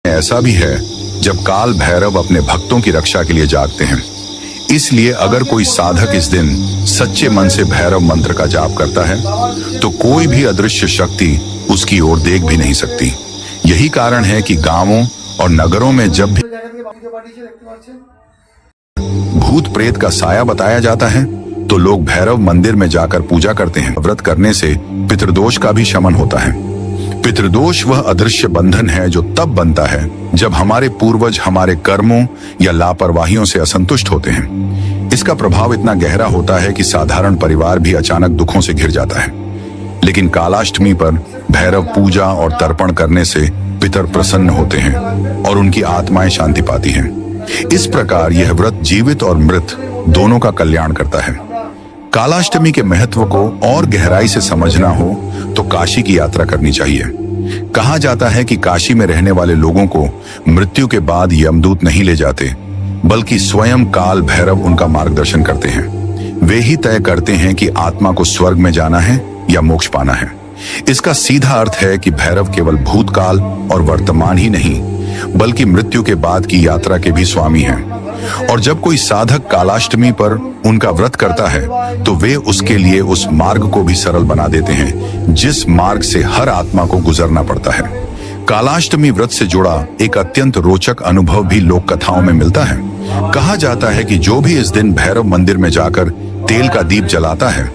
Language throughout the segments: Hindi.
ऐसा भी है जब काल भैरव अपने भक्तों की रक्षा के लिए जागते हैं। इसलिए अगर कोई साधक इस दिन सच्चे मन से भैरव मंत्र का जाप करता है तो कोई भी अदृश्य शक्ति उसकी ओर देख भी नहीं सकती। यही कारण है कि गांवों और नगरों में जब भी भूत प्रेत का साया बताया जाता है तो लोग भैरव मंदिर में जाकर पूजा करते हैं। व्रत करने से पितृदोष का भी शमन होता है। पितृदोष वह अदृश्य बंधन है जो तब बनता है जब हमारे पूर्वज हमारे कर्मों या लापरवाहियों से असंतुष्ट होते हैं। इसका प्रभाव इतना गहरा होता है कि साधारण परिवार भी अचानक दुखों से घिर जाता है। लेकिन कालाष्टमी पर भैरव पूजा और तर्पण करने से पितर प्रसन्न होते हैं और उनकी आत्माएं शांति पाती हैं। इस प्रकार यह व्रत जीवित और मृत दोनों का कल्याण करता है। कालाष्टमी के महत्व को और गहराई से समझना हो तो काशी की यात्रा करनी चाहिए। कहा जाता है कि काशी में रहने वाले लोगों को मृत्यु के बाद यमदूत नहीं ले जाते, बल्कि स्वयं काल भैरव उनका मार्गदर्शन करते हैं। वे ही तय करते हैं कि आत्मा को स्वर्ग में जाना है या मोक्ष पाना है। इसका सीधा अर्थ है कि भैरव केवल भूतकाल और वर्तमान ही नहीं, बल्कि मृत्यु के बाद की यात्रा के भी स्वामी हैं। और जब कोई साधक कालाष्टमी पर उनका व्रत करता है तो वे उसके लिए उस मार्ग को भी सरल बना देते हैं जिस मार्ग से हर आत्मा को गुजरना पड़ता है। कालाष्टमी व्रत से जुड़ा एक अत्यंत रोचक अनुभव भी लोक कथाओं में मिलता है। कहा जाता है कि जो भी इस दिन भैरव मंदिर में जाकर तेल का दीप जलाता है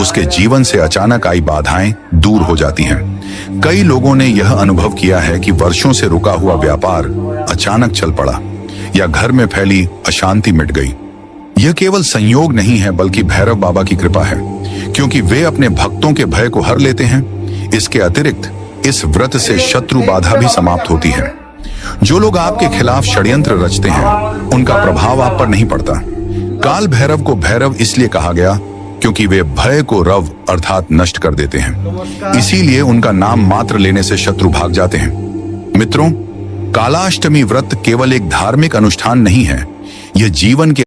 उसके जीवन से अचानक आई बाधाएं दूर हो जाती हैं। कई लोगों ने यह अनुभव किया है कि वर्षों से रुका हुआ व्यापार अचानक चल पड़ा या घर में फैली अशांति मिट गई। यह केवल संयोग नहीं है बल्कि भैरव बाबा की कृपा है, क्योंकि वे अपने भक्तों के भय को हर लेते हैं। इसके अतिरिक्त इस व्रत से शत्रु बाधा भी समाप्त होती है। जो लोग आपके खिलाफ षड्यंत्र रचते हैं उनका प्रभाव आप पर नहीं पड़ता। काल भैरव को भैरव इसलिए कहा गया क्योंकि वे भय को रव अर्थात नष्ट कर देते हैं। इसीलिए उनका नाम मात्र लेने से शत्रु भाग जाते हैं। मित्रों, कालाष्टमी व्रत केवल एक धार्मिक अनुष्ठान नहीं है, यह जीवन के